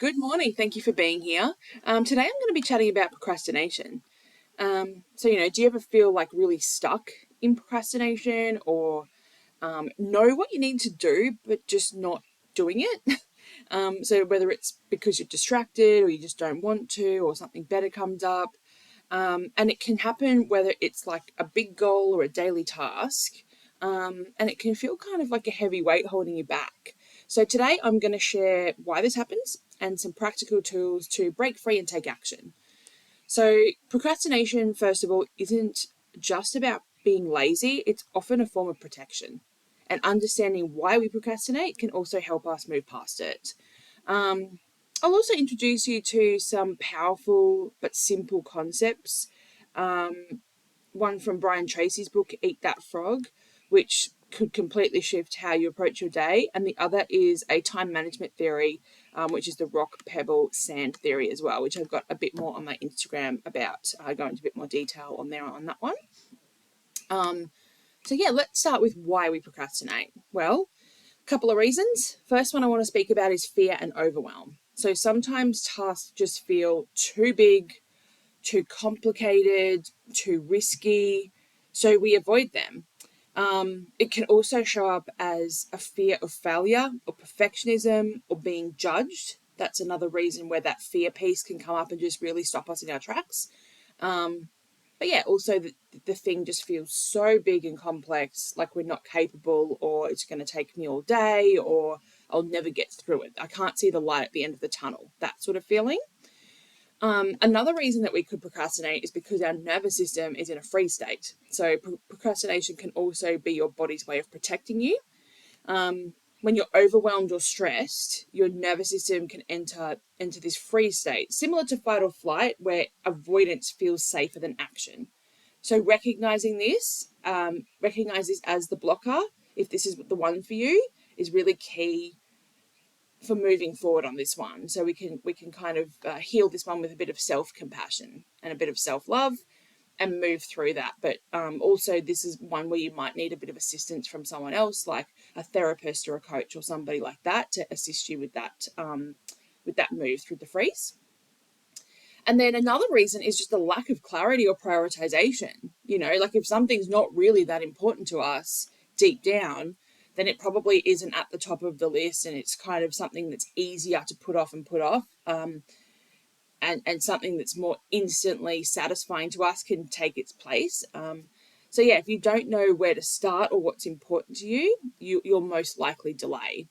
Good morning. Thank you for being here. Today I'm going to be chatting about procrastination. Do you ever feel like really stuck in procrastination or know what you need to do, but just not doing it? So whether it's because you're distracted or you just don't want to or something better comes up. And it can happen whether it's like a big goal or a daily task. And it can feel kind of like a heavy weight holding you back. So today I'm going to share why this happens and some practical tools to break free and take action. So procrastination, first of all, isn't just about being lazy. It's often a form of protection. And understanding why we procrastinate can also help us move past it. I'll also introduce you to some powerful but simple concepts. One from Brian Tracy's book, Eat That Frog, which could completely shift how you approach your day. And the other is a time management theory, which is the rock, pebble, sand theory as well, which I've got a bit more on my Instagram about. I go into a bit more detail on there on that one. Let's start with why we procrastinate. Well, a couple of reasons. First one I want to speak about is fear and overwhelm. So sometimes tasks just feel too big, too complicated, too risky, so we avoid them. It can also show up as a fear of failure or perfectionism or being judged. That's another reason where that fear piece can come up and just really stop us in our tracks. Also the thing just feels so big and complex, like we're not capable, or it's going to take me all day, or I'll never get through it. I can't see the light at the end of the tunnel, that sort of feeling. Another reason that we could procrastinate is because our nervous system is in a freeze state. So procrastination can also be your body's way of protecting you. When you're overwhelmed or stressed, your nervous system can enter into this freeze state, similar to fight or flight, where avoidance feels safer than action. So recognize this as the blocker, if this is the one for you, is really key for moving forward on this one. So we can kind of heal this one with a bit of self-compassion and a bit of self-love and move through that. But also this is one where you might need a bit of assistance from someone else, like a therapist or a coach or somebody like that, to assist you with that move through the freeze. And then another reason is just a lack of clarity or prioritization. Like if something's not really that important to us deep down, then it probably isn't at the top of the list, and it's kind of something that's easier to put off, and something that's more instantly satisfying to us can take its place. If you don't know where to start or what's important to you, you'll most likely delay.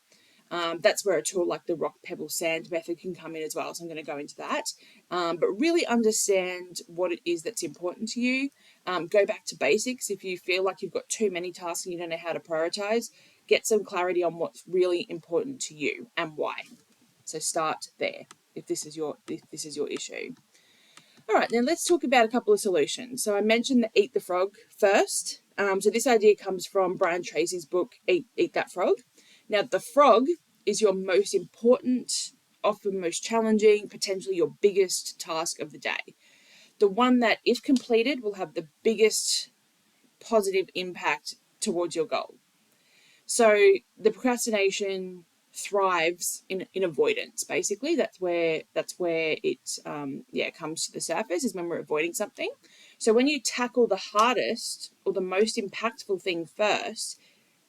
That's where a tool like the rock, pebble, sand method can come in as well. So I'm going to go into that. But really understand what it is that's important to you. Go back to basics. If you feel like you've got too many tasks and you don't know how to prioritize, get some clarity on what's really important to you and why. So start there if this is your issue. All right, then let's talk about a couple of solutions. So I mentioned the Eat the Frog first. So this idea comes from Brian Tracy's book, Eat That Frog. Now, the frog is your most important, often most challenging, potentially your biggest task of the day. The one that, if completed, will have the biggest positive impact towards your goal. So the procrastination thrives in avoidance. Basically, that's where it comes to the surface, is when we're avoiding something. So when you tackle the hardest or the most impactful thing first,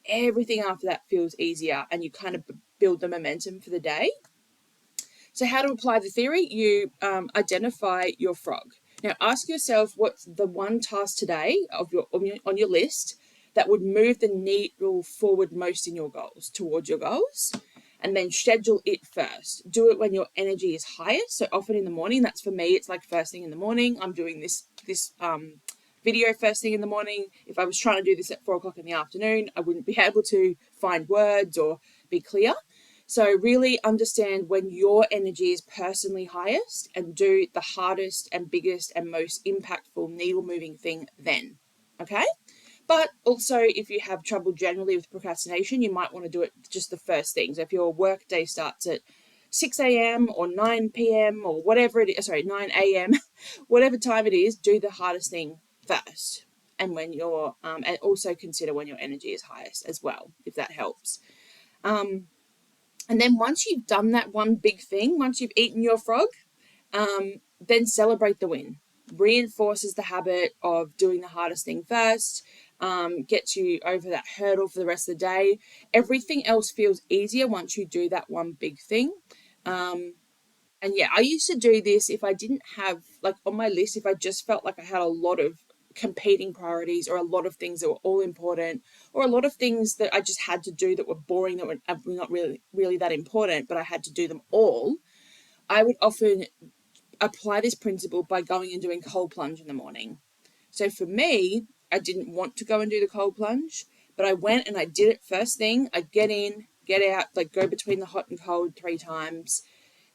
everything after that feels easier, and you kind of build the momentum for the day. So how to apply the theory? You identify your frog. Now ask yourself, what's the one task today on your list that would move the needle forward most in your goals, towards your goals, and then schedule it first. Do it when your energy is highest. So often in the morning. That's for me. It's like first thing in the morning. I'm doing this video first thing in the morning. If I was trying to do this at 4:00 in the afternoon, I wouldn't be able to find words or be clear. So really understand when your energy is personally highest and do the hardest and biggest and most impactful needle moving thing then. Okay? But also, if you have trouble generally with procrastination, you might want to do it just the first thing. So if your work day starts at 6 a.m. or 9 p.m. or whatever it is, 9 a.m., whatever time it is, do the hardest thing first. And when you're, and also consider when your energy is highest as well, if that helps. And then once you've done that one big thing, once you've eaten your frog, then celebrate the win. Reinforces the habit of doing the hardest thing first, gets you over that hurdle for the rest of the day. Everything else feels easier once you do that one big thing. And yeah, I used to do this if I didn't have, like on my list, if I just felt like I had a lot of competing priorities or a lot of things that were all important or a lot of things that I just had to do that were boring, that were not really that important, but I had to do them all. I would often apply this principle by going and doing cold plunge in the morning. So for me, I didn't want to go and do the cold plunge, but I went and I did it first thing. I'd get in, get out, like go between the hot and cold 3 times.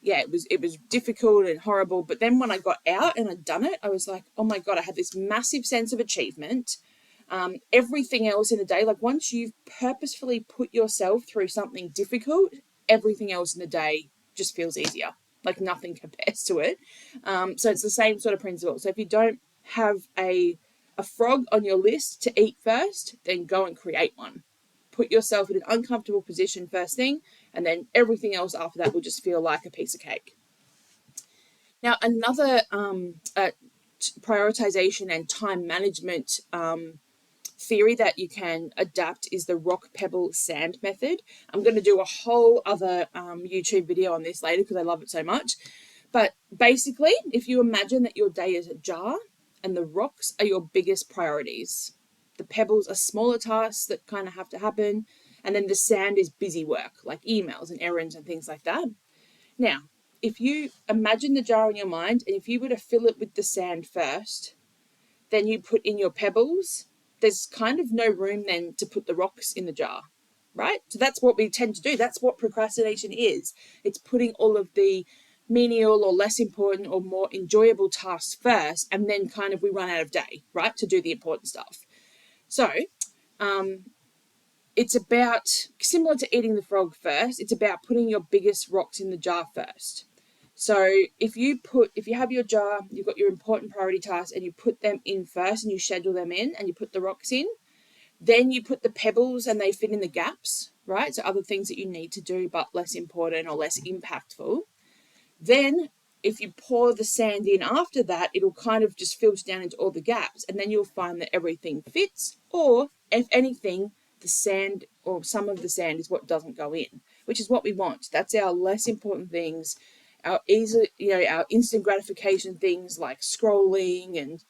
Yeah, it was difficult and horrible. But then when I got out and I'd done it, I was like, oh my God, I had this massive sense of achievement. Everything else in the day, like once you've purposefully put yourself through something difficult, everything else in the day just feels easier. Like nothing compares to it. So it's the same sort of principle. So if you don't have a frog on your list to eat first, then go and create one. Put yourself in an uncomfortable position first thing, and then everything else after that will just feel like a piece of cake. Now, another prioritization and time management theory that you can adapt is the rock pebble sand method. I'm going to do a whole other YouTube video on this later because I love it so much. But basically, if you imagine that your day is a jar and the rocks are your biggest priorities, the pebbles are smaller tasks that kind of have to happen, and then the sand is busy work like emails and errands and things like that. Now, if you imagine the jar in your mind and if you were to fill it with the sand first, then you put in your pebbles, there's kind of no room then to put the rocks in the jar, right? So that's what we tend to do. That's what procrastination is. It's putting all of the menial or less important or more enjoyable tasks first, and then kind of we run out of day, right, to do the important stuff. So it's about, similar to eating the frog first, it's about putting your biggest rocks in the jar first. So if you have your jar, you've got your important priority tasks and you put them in first and you schedule them in and you put the rocks in, then you put the pebbles and they fit in the gaps, right? So other things that you need to do but less important or less impactful. Then if you pour the sand in after that, it'll kind of just filter down into all the gaps, and then you'll find that everything fits, or if anything, the sand or some of the sand is what doesn't go in, which is what we want. That's our less important things, our easy, our instant gratification things like scrolling and,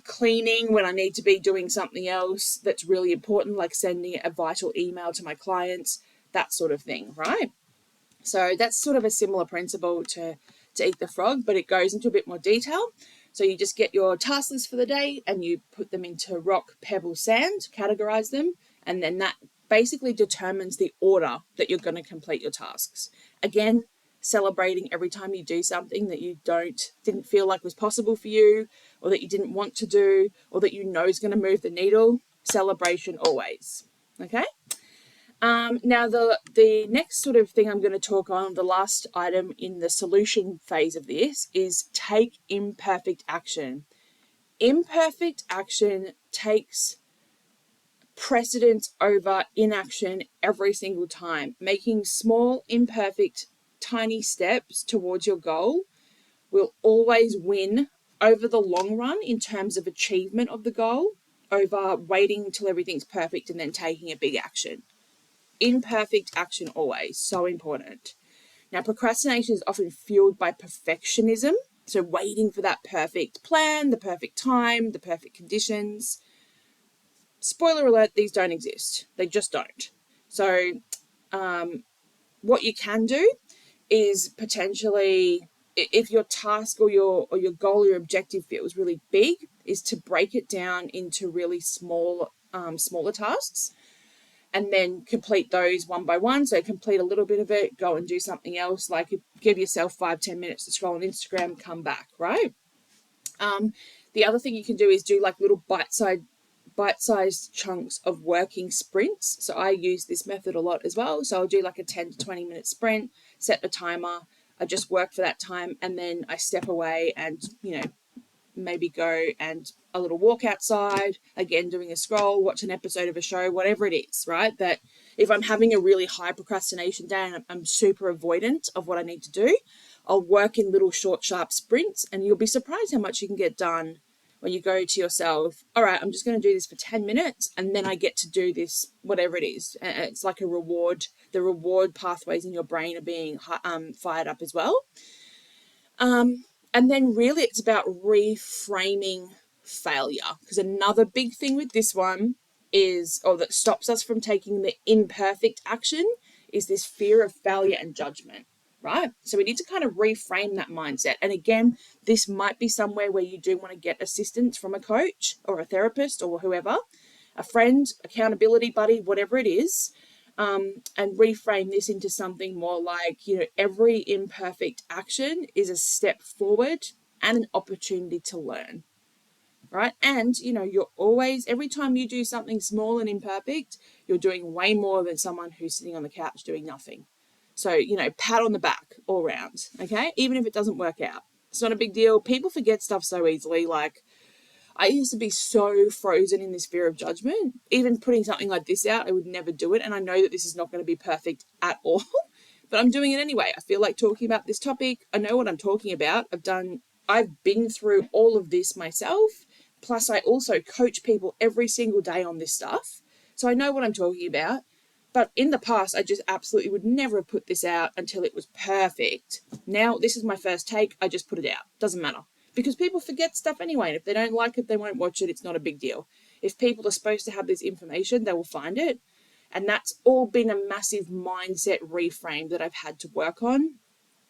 cleaning when I need to be doing something else that's really important, like sending a vital email to my clients, that sort of thing, right? So that's sort of a similar principle to eat the frog, but it goes into a bit more detail. So you just get your task list for the day and you put them into rock, pebble, sand, categorize them, and then that basically determines the order that you're going to complete your tasks. Again, celebrating every time you do something that you didn't feel like was possible for you, or that you didn't want to do, or that you know is going to move the needle. Celebration always. Okay? Now, the next sort of thing I'm going to talk on, the last item in the solution phase of this, is take imperfect action. Imperfect action takes precedence over inaction every single time. Making small, imperfect, tiny steps towards your goal will always win over the long run in terms of achievement of the goal, over waiting until everything's perfect and then taking a big action. Imperfect action always, so important. Now, procrastination is often fueled by perfectionism, so waiting for that perfect plan, the perfect time, the perfect conditions. Spoiler alert, these don't exist. They just don't. So what you can do is potentially, if your task or your goal or your objective feels really big, is to break it down into really smaller tasks, and then complete those one by one. So complete a little bit of it, go and do something else, like give yourself 5-10 minutes to scroll on Instagram, come back, right? The other thing you can do is do like little bite-sized chunks of working sprints. So I use this method a lot as well. So I'll do like a 10 to 20 minute sprint, set the timer, I just work for that time, and then I step away and, maybe go and a little walk outside, again doing a scroll, watch an episode of a show, whatever it is, right? That If I'm having a really high procrastination day and I'm super avoidant of what I need to do, I'll work in little short, sharp sprints, and you'll be surprised how much you can get done when you go to yourself, all right, I'm just going to do this for 10 minutes and then I get to do this, whatever it is. It's like a reward. The reward pathways in your brain are being fired up as well. And then really it's about reframing failure, because another big thing with this one is, or that stops us from taking the imperfect action, is this fear of failure and judgment, right? So we need to kind of reframe that mindset. And again, this might be somewhere where you do want to get assistance from a coach or a therapist or whoever, a friend, accountability buddy, whatever it is. And reframe this into something more like, every imperfect action is a step forward and an opportunity to learn, right? And, you're always, every time you do something small and imperfect, you're doing way more than someone who's sitting on the couch doing nothing. So, pat on the back all round, okay? Even if it doesn't work out. It's not a big deal. People forget stuff so easily. Like, I used to be so frozen in this fear of judgment. Even putting something like this out, I would never do it. And I know that this is not going to be perfect at all, but I'm doing it anyway. I feel like talking about this topic. I know what I'm talking about. I've been through all of this myself. Plus, I also coach people every single day on this stuff. So I know what I'm talking about. But in the past, I just absolutely would never have put this out until it was perfect. Now, this is my first take. I just put it out. Doesn't matter. Because people forget stuff anyway. And if they don't like it, they won't watch it. It's not a big deal. If people are supposed to have this information, they will find it. And that's all been a massive mindset reframe that I've had to work on,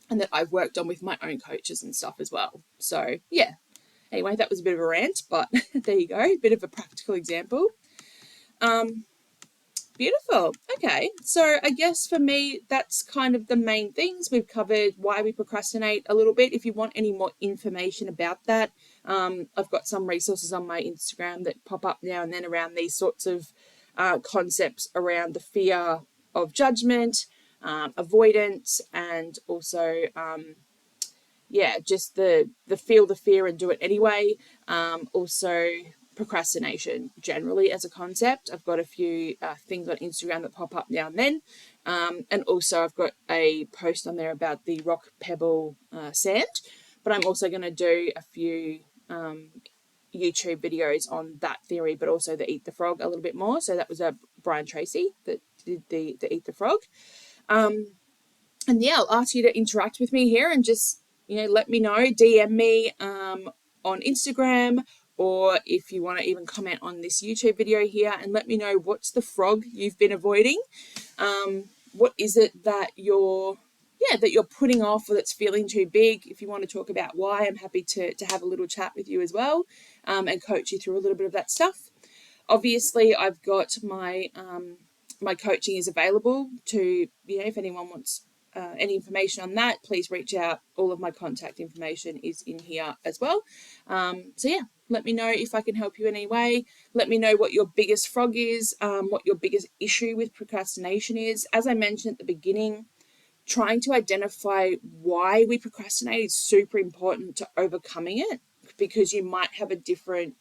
and that I've worked on with my own coaches and stuff as well. So, yeah. Anyway, that was a bit of a rant, but there you go. A bit of a practical example. Beautiful. Okay, so I guess for me, that's kind of the main things. We've covered why we procrastinate a little bit. If you want any more information about that, I've got some resources on my Instagram that pop up now and then around these sorts of concepts around the fear of judgment, avoidance, and also just the feel the fear and do it anyway. Also procrastination generally as a concept. I've got a few things on Instagram that pop up now and then. And also I've got a post on there about the rock, pebble, sand. But I'm also going to do a few YouTube videos on that theory, but also the eat the frog a little bit more. So that was Brian Tracy that did the eat the frog. And yeah, I'll ask you to interact with me here and just, let me know, DM me on Instagram, or if you want to even comment on this YouTube video here and let me know what's the frog you've been avoiding. What is it that you're putting off, or that's feeling too big? If you want to talk about why, I'm happy to have a little chat with you as well, and coach you through a little bit of that stuff. Obviously, I've got my my coaching is available to, if anyone wants any information on that, please reach out. All of my contact information is in here as well. So yeah, let me know if I can help you in any way. Let me know what your biggest frog is, what your biggest issue with procrastination is. As I mentioned at the beginning, trying to identify why we procrastinate is super important to overcoming it, because you might have a different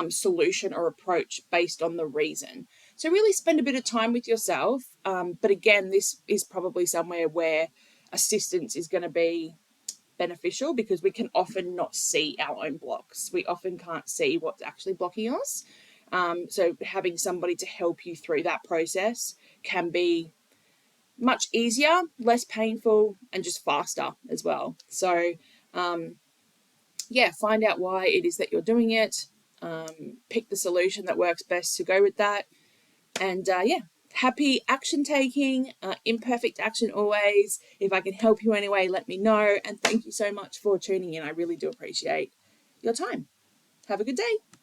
solution or approach based on the reason. So really spend a bit of time with yourself. But again, this is probably somewhere where assistance is going to be beneficial, because we can often not see our own blocks. We often can't see what's actually blocking us. So having somebody to help you through that process can be much easier, less painful, and just faster as well. So find out why it is that you're doing it. Pick the solution that works best to go with that. And happy action taking, imperfect action always. If I can help you anyway, let me know. And thank you so much for tuning in. I really do appreciate your time. Have a good day.